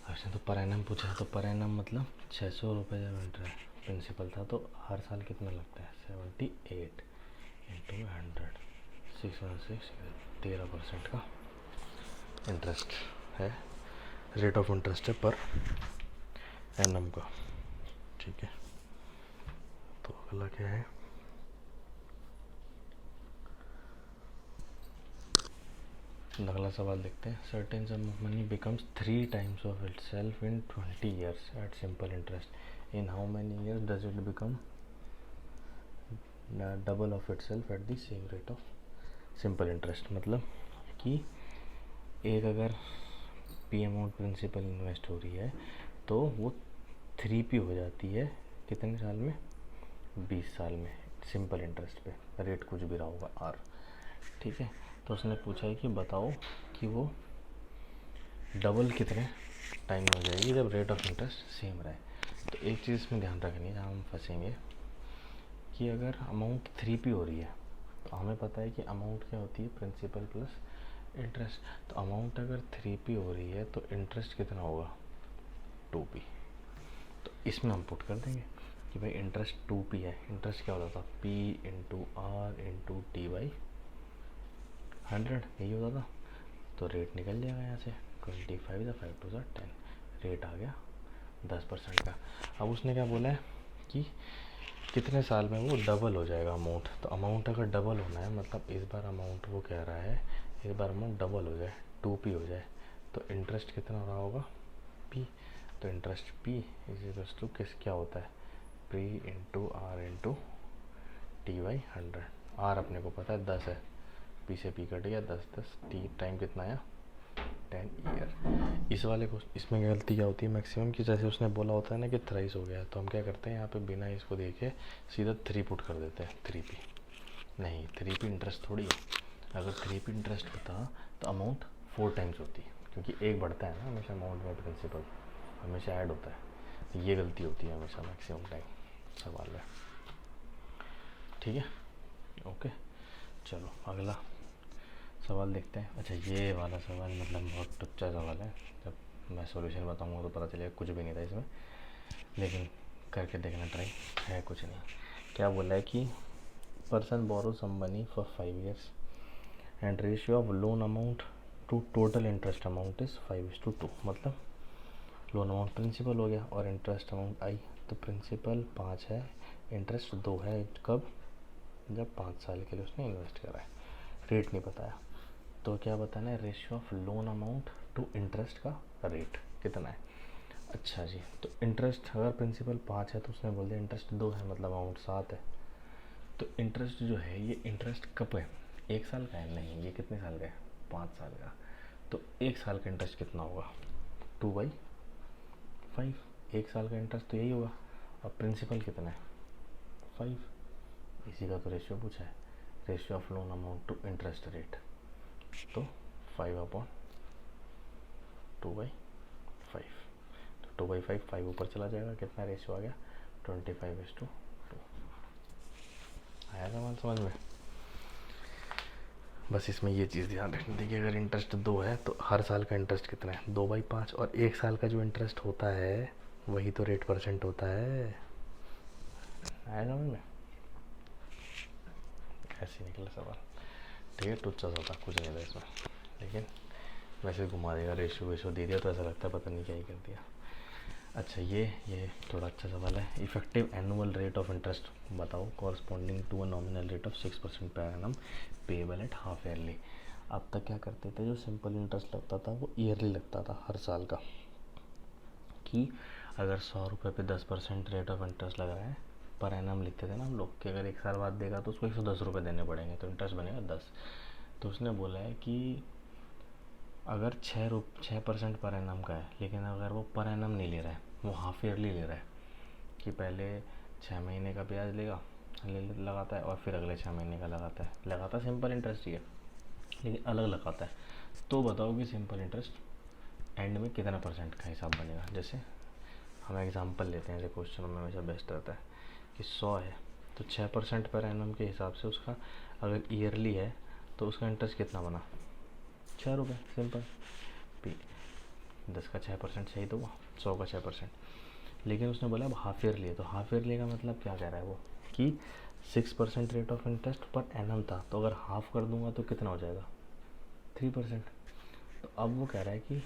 अच्छा, तो पर एनम पूछा, तो पर एनम मतलब 600 रुपये जब इंटरेस्ट प्रिंसिपल था तो हर साल कितना लगता है? 78 इंटू 100, 616, 13% का इंटरेस्ट है, रेट ऑफ इंटरेस्ट है पर एनम का। ठीक है, तो अगला क्या है? अगला सवाल देखते हैं। Certain sum of money becomes 3 times of itself in 20 years at simple interest. In how many years does it become double of itself at the same rate of simple interest. मतलब कि एक अगर पी अमाउंट प्रिंसिपल इन्वेस्ट हो रही है तो वो 3p हो जाती है कितने साल में? 20 साल में, सिंपल इंटरेस्ट पे, रेट कुछ भी रहा होगा r। ठीक है, तो उसने पूछा है कि बताओ कि वो डबल कितने टाइम में हो जाएगी जब रेट ऑफ इंटरेस्ट सेम रहे। तो एक चीज़ इसमें ध्यान रखनी है, जहाँ हम फंसेंगे, कि अगर अमाउंट 3p हो रही है तो हमें पता है कि अमाउंट क्या होती है? Principal plus interest. तो अमाउंट अगर 3p हो रही है तो इंटरेस्ट कितना होगा? 2p। तो इसमें हम पुट कर देंगे कि भाई इंटरेस्ट 2p है। इंटरेस्ट क्या होता था, p into R into T by 100, यही होता था। तो रेट निकल जाएगा यहाँ से 25 5 2 10, रेट आ गया 10% का। अब उसने क्या बोला है कि कितने साल में वो डबल हो जाएगा अमाउंट। तो अमाउंट अगर डबल होना है मतलब इस बार अमाउंट वो कह रहा है इस बार अमाउंट डबल हो जाए 2p हो जाए, तो इंटरेस्ट कितना हो रहा होगा p। तो इंटरेस्ट p इज टू किस क्या होता है p into R into T by 100। R अपने को पता है 10 है, p से p कट गया 10 10, t टाइम कितना आया 10 ईयर। इस वाले को इसमें गलती क्या होती है मैक्सिमम की, जैसे उसने बोला होता है ना कि थ्राइस हो गया, तो हम क्या करते हैं यहाँ पे बिना इसको देखे सीधा 3 पुट कर देते हैं 3p। नहीं 3p इंटरेस्ट थोड़ी है। अगर 3p इंटरेस्ट होता तो अमाउंट 4 टाइम्स होती, क्योंकि एक बढ़ता है ना हमेशा अमाउंट में, प्रिंसिपल हमेशा ऐड होता है। तो ये गलती होती है हमेशा मैक्सिमम टाइम सवाल में। ठीक है, ओके चलो अगला सवाल देखते हैं। अच्छा ये वाला सवाल मतलब बहुत टुच्चा सवाल है, जब मैं सॉल्यूशन बताऊंगा तो पता चलेगा कुछ भी नहीं था इसमें, लेकिन करके देखना ट्राई, है कुछ नहीं। क्या बोला है कि person borrow some money for 5 years and ratio of loan amount to total interest amount is 5:2। मतलब लोन अमाउंट प्रिंसिपल हो गया और इंटरेस्ट अमाउंट आई, तो प्रिंसिपल 5 है, इंटरेस्ट 2 है। कब, जब 5 साल के लिए उसने इन्वेस्ट करा है। रेट नहीं बताया, तो क्या बताना है ratio of loan amount to interest का रेट कितना है। अच्छा जी, तो इंटरेस्ट अगर प्रिंसिपल 5 है तो उसने बोल दिया इंटरेस्ट 2 है मतलब अमाउंट 7 है। तो इंटरेस्ट जो है ये इंटरेस्ट कब है, 1 साल का है, नहीं ये कितने साल का है 5 साल का। तो 1 साल का इंटरेस्ट कितना होगा 2/5, 1 साल का इंटरेस्ट तो यही होगा। और प्रिंसिपल कितना है 5, इसी का तो रेशियो पूछा है, ratio of loan amount to interest rate. तो 5/2/5, तो 2/5 5 ऊपर चला जाएगा, कितना रेशियो आ गया 25:2। आया सवाल समझ में। बस इसमें ये चीज़ ध्यान रखनी थी कि अगर इंटरेस्ट 2 है तो हर साल का इंटरेस्ट कितना है 2/5, और 1 साल का जो इंटरेस्ट होता है वही तो रेट % होता है। आया समझ में, ऐसे निकला सवाल। ठीक है, टुच्चा सा था, कुछ नहीं था इसमें, लेकिन वैसे घुमा देगा, रेशियो वेशियो दे दिया तो ऐसा लगता है पता नहीं क्या ही कर दिया। अच्छा ये थोड़ा अच्छा सवाल है। Effective annual rate of interest बताओ corresponding to a nominal rate of 6% per annum payable at half yearly. अब तक क्या करते थे, जो सिंपल इंटरेस्ट लगता था वो ईयरली लगता था हर साल का, कि अगर 100 रुपये पे 10% रेट ऑफ इंटरेस्ट लग रहा है पर एनम लिखते थे ना हम लोग, कि अगर 1 साल बाद देगा तो उसको 110 रुपये देने पड़ेंगे, तो इंटरेस्ट बनेगा 10। तो उसने बोला है कि अगर 6% पर एनम का है, लेकिन अगर वो पर एनम नहीं ले रहा है, वो हाफ ईयरली ले रहा है, कि पहले 6 महीने का ब्याज लगाता है और फिर अगले 6 महीने का लगाता है सिंपल इंटरेस्ट ही है, लेकिन अलग लगाता है। तो बताओ कि सिंपल इंटरेस्ट एंड में कितना % का हिसाब बनेगा। जैसे हम एग्जांपल लेते हैं, जैसे क्वेश्चन में हमेशा बेस्ट रहता है कि 100 है तो 6% पर एनम के हिसाब से उसका अगर ईयरली है तो उसका इंटरेस्ट कितना बना 6 रुपये, सिंपल। 10 का 6% सही तो हुआ, 100 का 6%। लेकिन उसने बोला अब हाफ ईयरली है, तो हाफ ईयरली का मतलब क्या कह रहा है वो, कि 6% rate of interest per annum था, तो अगर हाफ कर दूंगा तो कितना हो जाएगा 3%। तो अब वो कह रहा है कि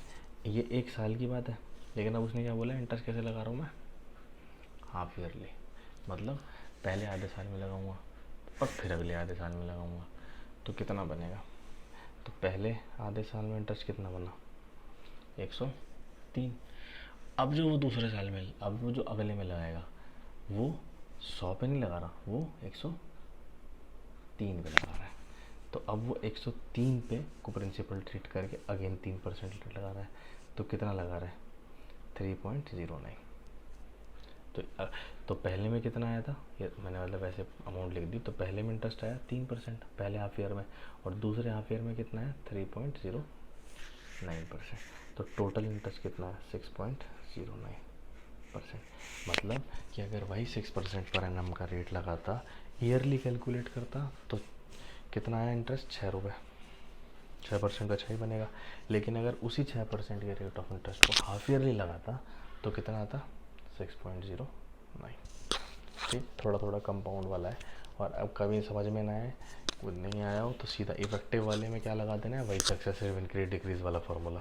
ये 1 साल की बात है, लेकिन अब उसने क्या बोला इंटरेस्ट कैसे लगा रहा हूँ मैं हाफ ईयरली, मतलब पहले आधे साल में लगाऊंगा और फिर अगले आधे साल में लगाऊंगा, तो कितना बनेगा। तो पहले आधे साल में इंटरेस्ट कितना बना 103। अब जो वो दूसरे साल में, अब वो जो अगले में लगाएगा वो 100 पे नहीं लगा रहा, वो 103 पे लगा रहा है। तो अब वो 103 पे को प्रिंसिपल ट्रीट करके अगेन 3% लगा रहा है, तो कितना लगा रहा है 3.09। तो पहले में कितना आया था, ये मैंने मतलब ऐसे अमाउंट लिख दी, तो पहले में इंटरेस्ट आया 3% पहले हाफ ईयर में, और दूसरे हाफ ईयर में कितना है 3.09%। तो टोटल इंटरेस्ट कितना है 6.09%। मतलब कि अगर वही 6% पर एनम का रेट लगाता, ईयरली कैलकुलेट करता, तो कितना आया इंटरेस्ट 6 रुपये, 6% का 6 ही बनेगा। लेकिन अगर उसी 6% के रेट ऑफ इंटरेस्ट को हाफ ईयरली लगाता तो कितना आता 6.09। ठीक, थोड़ा थोड़ा कंपाउंड वाला है। और अब कभी समझ में ना आए, कुछ नहीं आया हो, तो सीधा इफेक्टिव वाले में क्या लगा देना है, वही सक्सेसिव इंक्रीज डिक्रीज वाला फॉर्मूला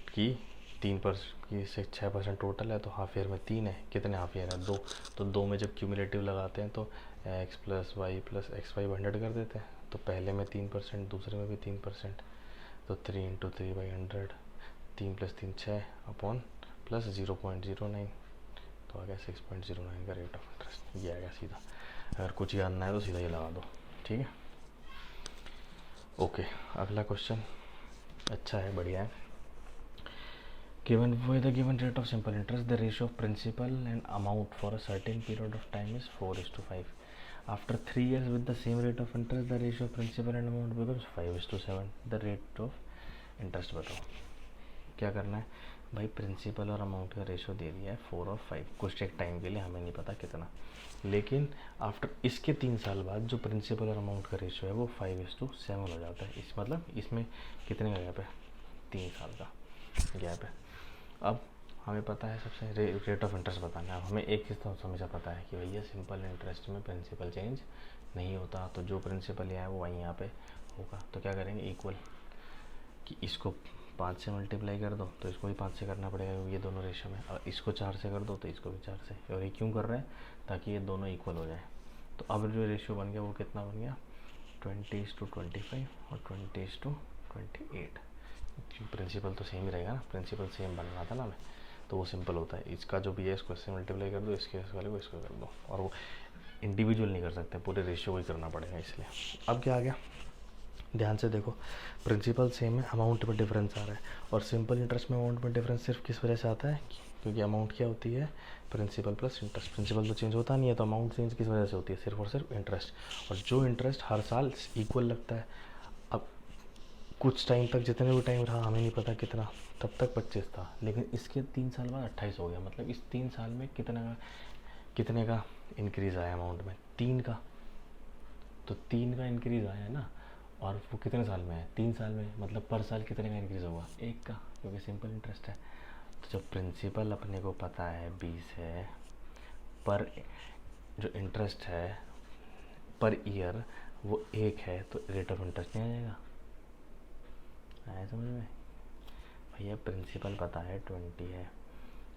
कि 6% टोटल है, तो हाफ ईयर में 3 है, कितने हाफ ईयर है 2, तो 2 में जब क्यूमुलेटिव लगाते हैं तो x plus Y plus X Y 100 कर देते हैं। तो पहले में 3%, दूसरे में भी 3%, तो 3 इंटू 3/100, 3 + 3 6 अपॉन प्लस 0.09, तो आ गया 6.09 का रेट ऑफ इंटरेस्ट। ये आ गया सीधा। अगर कुछ याद ना है तो सीधा ये लगा दो। ठीक है, ओके। अगला क्वेश्चन अच्छा है, बढ़िया है। Given by the given rate of simple interest, the ratio of principal and amount for a certain period of time is 4:5. After 3 years with the same rate of interest, the ratio of principal and amount becomes 5:7. The rate of interest बताओ। क्या करना है भाई, प्रिंसिपल और अमाउंट का रेशो दे दिया है 4 और 5 कुछ एक टाइम के लिए, हमें नहीं पता कितना, लेकिन आफ्टर इसके 3 साल बाद जो प्रिंसिपल और अमाउंट का रेशो है वो 5:7 हो जाता है। इस मतलब इसमें कितने का गैप है, 3 साल का गैप है। अब हमें पता है सबसे रेट ऑफ इंटरेस्ट बताना है। हमें एक चीज़ तो हमेशा पता है कि भैया सिंपल इंटरेस्ट में प्रिंसिपल चेंज नहीं होता, तो जो प्रिंसिपल यहाँ है वो वहीं यहाँ पे होगा। तो क्या करेंगे, इक्वल कि इसको 5 से मल्टीप्लाई कर दो तो इसको भी 5 से करना पड़ेगा, ये दोनों रेशो में, और इसको 4 से कर दो तो इसको भी 4 से। और ये क्यों कर रहे हैं, ताकि ये दोनों इक्वल हो जाए। तो अब जो रेशियो बन गया वो कितना बन गया, 20:25 और 20:28। प्रिंसिपल तो सेम ही रहेगा ना, प्रिंसिपल सेम बन रहा था ना हमें, तो वो सिंपल होता है। इसका जो भी है इसको इससे मल्टीप्लाई कर दो, इसके वाले को इसको कर दो, और वो इंडिविजुअल नहीं कर सकते, पूरे रेशियो को ही करना पड़ेगा। इसलिए अब क्या आ गया, ध्यान से देखो, प्रिंसिपल सेम है, अमाउंट में डिफरेंस आ रहा है। और सिंपल इंटरेस्ट में अमाउंट में डिफरेंस सिर्फ किस वजह से आता है, क्योंकि अमाउंट क्या होती है, प्रिंसिपल प्लस इंटरेस्ट। प्रिंसिपल तो चेंज होता नहीं है, तो अमाउंट चेंज किस वजह से होती है, सिर्फ और सिर्फ इंटरेस्ट। और जो इंटरेस्ट हर साल इक्वल लगता है। अब कुछ टाइम तक, जितने भी टाइम रहा हमें नहीं पता कितना, तब तक 25 था, लेकिन इसके 3 साल बाद 28 हो गया। मतलब इस 3 साल में कितने का इंक्रीज़ आया अमाउंट में, 3 का। तो 3 का इंक्रीज़ आया है ना, और वो कितने साल में है, 3 साल में, मतलब पर साल कितने का इंक्रीज़ होगा, 1 का, क्योंकि सिंपल इंटरेस्ट है। तो जब प्रिंसिपल अपने को पता है 20 है, पर जो इंटरेस्ट है पर ईयर वो 1 है, तो रेट ऑफ इंटरेस्ट नहीं आ जाएगा। आया समझ में भैया, प्रिंसिपल पता है 20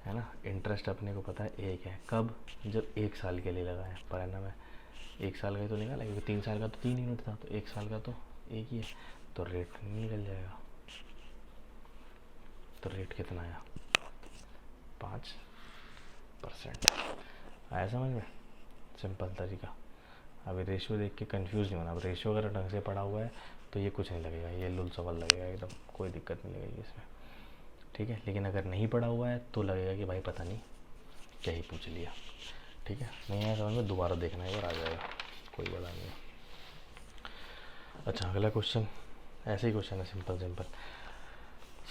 है ना, इंटरेस्ट अपने को पता है 1 है। कब, जब 1 साल के लिए लगा है, पर एनम है, 1 साल का ही तो निकाला, क्योंकि 3 साल का तो 3 यूनिट था, तो 1 साल का तो 1 ही है, तो रेट नहीं निकल जाएगा। तो रेट कितना आया, 5%। आया समझ में, सिंपल तरीका। अभी रेशियो देख के कंफ्यूज नहीं होना। अब रेशियो अगर ढंग से पढ़ा हुआ है तो ये कुछ नहीं लगेगा, ये लुल सवाल लगेगा एकदम, कोई दिक्कत नहीं लगेगी इसमें। ठीक है, लेकिन अगर नहीं पढ़ा हुआ है तो लगेगा कि भाई पता नहीं क्या ही पूछ लिया। ठीक है, नहीं आया समझ में, दोबारा देखना एक बार आ जाएगा, कोई बड़ा नहीं है। अच्छा, अगला क्वेश्चन ऐसे ही क्वेश्चन है, simple.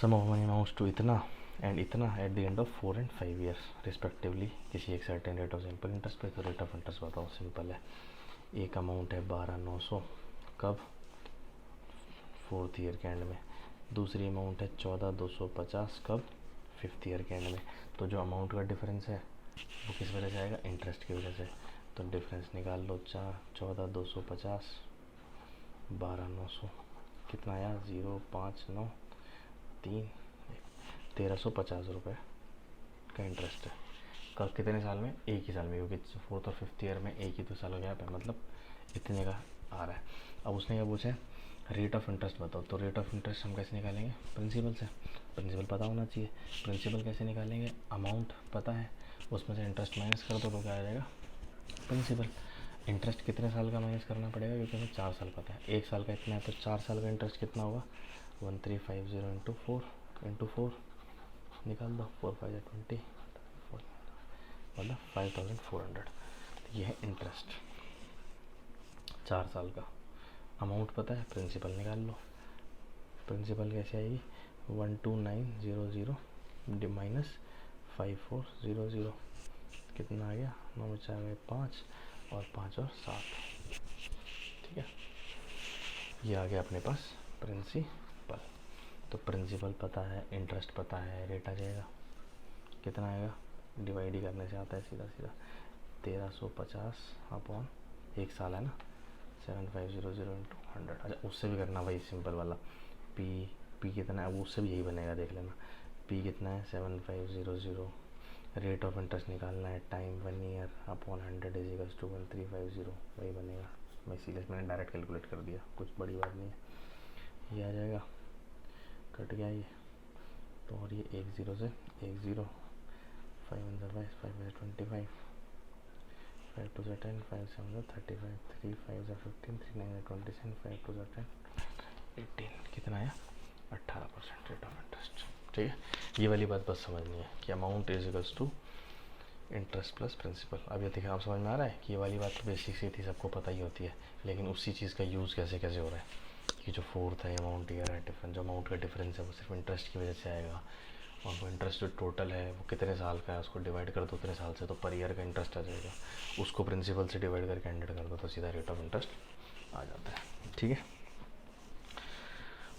Sum of money amounts to इतना एंड इतना at the end of 4 and 5 years respectively, किसी एक certain rate of simple interest पे। तो रेट ऑफ इंटरेस्ट बताओ, सिंपल है। एक अमाउंट है 12,900, कब, 4th ईयर के एंड में। दूसरी अमाउंट है 14,250, कब, 5th ईयर के एंड में। तो जो अमाउंट का डिफरेंस है वो किस वजह से आएगा, इंटरेस्ट की वजह से। तो डिफरेंस निकाल लो, 14,250 12,900 कितना आया, 0,593 1,350 रुपये का इंटरेस्ट है। कब, कितने साल में, एक ही साल में, क्योंकि 4th और 5th ईयर में एक ही तो साल का गैप है, मतलब इतने का आ रहा है। अब उसने क्या पूछा है, रेट ऑफ इंटरेस्ट बताओ। तो रेट ऑफ इंटरेस्ट हम कैसे निकालेंगे, प्रिंसिपल से। प्रिंसिपल पता होना चाहिए। प्रिंसिपल कैसे निकालेंगे, अमाउंट पता है, उसमें से इंटरेस्ट माइनस कर दो तो क्या आ जाएगा, प्रिंसिपल। इंटरेस्ट कितने साल का माइनस करना पड़ेगा, क्योंकि हमें 4 साल पता है, 1 साल का इतना है, तो 4 साल का इंटरेस्ट कितना होगा, 1350 इंटू 4 निकाल दो, 4 5 20, मतलब 5,400। ये है इंटरेस्ट 4 साल का। अमाउंट पता है, प्रिंसिपल निकाल लो। प्रिंसिपल कैसे आएगी, 12900 माइनस 5400, कितना आ गया, 9 4 5 और 5 और 7। ठीक है, ये आ गया अपने पास प्रिंसिपल। तो प्रिंसिपल पता है, इंटरेस्ट पता है, रेट आ जाएगा। कितना आएगा, डिवाइड ही करने से आता है सीधा सीधा, 1350 अपॉन 1 साल है ना, 7500 इंटू 100। अच्छा उससे भी करना भाई सिंपल वाला, पी कितना है वो उससे भी यही बनेगा, देख लेना। पी कितना है 7500, रेट ऑफ इंटरेस्ट निकालना है, time 1 year upon 100 is equals to 1350, वही बनेगा। मैं इसीलिए मैंने डायरेक्ट कैलकुलेट कर दिया, कुछ बड़ी बात नहीं है। ये आ जाएगा, कट गया ये तो, और ये 1 0 से 1 0, 5 1 5 5 25, 5 2 10, 5 7 35, 3 5 15, 3 9 27, 5 2 10 18, कितना आया 18% रेट ऑफ इंटरेस्ट। ठीक है, ये वाली बात बस समझनी है कि amount is equals to interest plus principal. अब ये देखिए आप समझ में आ रहा है कि ये वाली बात तो बेसिक सी थी, सबको पता ही होती है, लेकिन उसी चीज़ का यूज़ कैसे कैसे हो रहा है कि जो फोर्थ है अमाउंट ईयर है डिफरेंस, जो अमाउंट का डिफरेंस है वो सिर्फ इंटरेस्ट की वजह से आएगा, और वो इंटरेस्ट जो टोटल है वो कितने साल का है उसको डिवाइड कर दो उतने साल से, तो पर ईयर का इंटरेस्ट आ जाएगा, उसको प्रिंसिपल से डिवाइड करके 100 कर दो तो सीधा रेट ऑफ इंटरेस्ट आ जाता है। ठीक है,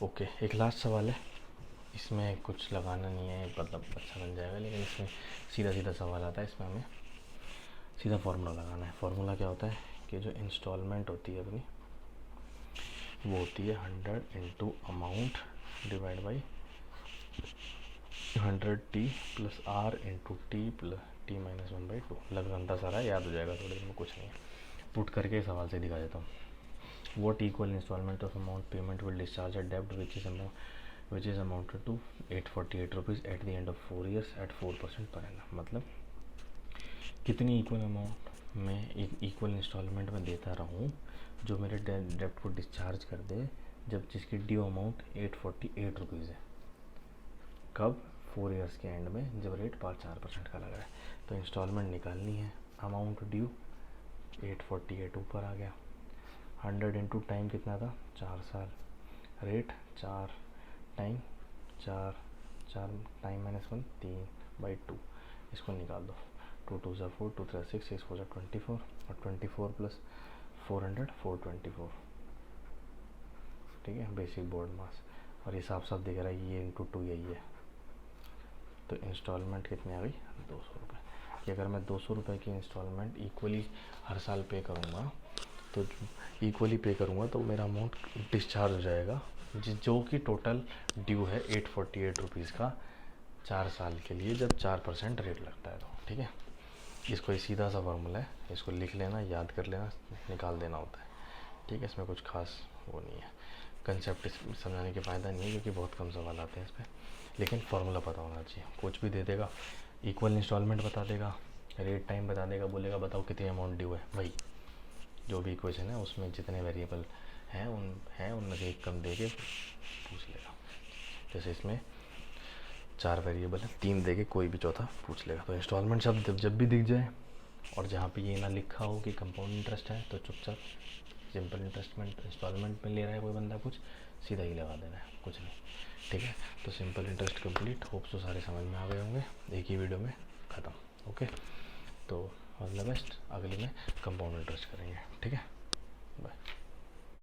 ओके। एक लास्ट सवाल है, इसमें कुछ लगाना नहीं है, मतलब अच्छा बन जाएगा, लेकिन इसमें सीधा सीधा सवाल आता है, इसमें हमें सीधा फार्मूला लगाना है। फार्मूला क्या होता है कि जो इंस्टॉलमेंट होती है अपनी वो होती है 100 into amount divide by 100t plus R into T plus T minus 1/2। लगभग सारा याद हो जाएगा थोड़ी देर में, कुछ नहीं है, पुट करके सवाल से दिखा देता हूँ। What equal instalment of amount payment will discharge a डेब्ट which is amounted to 848 rupees at the end of 4 years at 4% per annum. मतलब कितनी इक्वल अमाउंट मैं इक्वल इंस्टॉलमेंट में देता रहूँ जो मेरे डेब्ट को डिस्चार्ज कर दे, जब जिसकी ड्यू अमाउंट 848 रुपीज़ है, कब 4 years के एंड में जब रेट 4% का लगा है। तो इंस्टॉलमेंट निकालनी है, अमाउंट ड्यू 848 ऊपर आ गया, 100 इंटू टाइम कितना था 4 साल, रेट 4 टाइम 4 टाइम -1 3/2, इसको निकाल दो, 2 2 ज़ा 4, 2 3 6, 6 4 ज़ा 24, और 24 प्लस 400 424। ठीक है, बेसिक बोर्ड मास, और ये साफ साफ दिख रहा है ये इंटू 2 यही है। तो इंस्टॉलमेंट कितनी आ गई 200 रुपये। कि अगर मैं 200 रुपये की इंस्टॉलमेंट इक्वली हर साल पे करूँगा, तो इक्वली पे करूँगा तो मेरा अमाउंट डिस्चार्ज हो जाएगा, जो कि टोटल ड्यू है 848 रुपीज़ का 4 साल के लिए, जब 4% रेट लगता है तो। ठीक है, इसको सीधा सा फार्मूला है, इसको लिख लेना, याद कर लेना, निकाल देना होता है। ठीक है, इसमें कुछ खास वो नहीं है, कंसेप्ट समझाने के फ़ायदा नहीं है क्योंकि बहुत कम सवाल आते हैं इस पर, लेकिन फार्मूला पता होना चाहिए। कुछ भी दे देगा, इक्वल इंस्टॉलमेंट बता देगा, रेट टाइम बता देगा, बोलेगा बताओ कितनी अमाउंट ड्यू है, वही जो भी इक्वेशन है उसमें जितने वेरिएबल हैं उनमें से एक कम दे के पूछ लेगा। जैसे इसमें 4 वेरिएबल है, 3 दे के कोई भी चौथा पूछ लेगा। तो इंस्टॉलमेंट शब्द जब भी दिख जाए और जहाँ पे ये ना लिखा हो कि कंपाउंड इंटरेस्ट है, तो चुपचाप सिंपल इंस्टॉलमेंट में ले रहा है कोई बंदा कुछ, सीधा ही लगा देना है, कुछ नहीं। ठीक है, तो सिंपल इंटरेस्ट कंप्लीट, होप्स तो सारे समझ में आ गए होंगे, एक ही वीडियो में ख़त्म। ओके, तो ऑल द बेस्ट, अगले में कंपाउंड इंटरेस्ट करेंगे। ठीक है, बाय।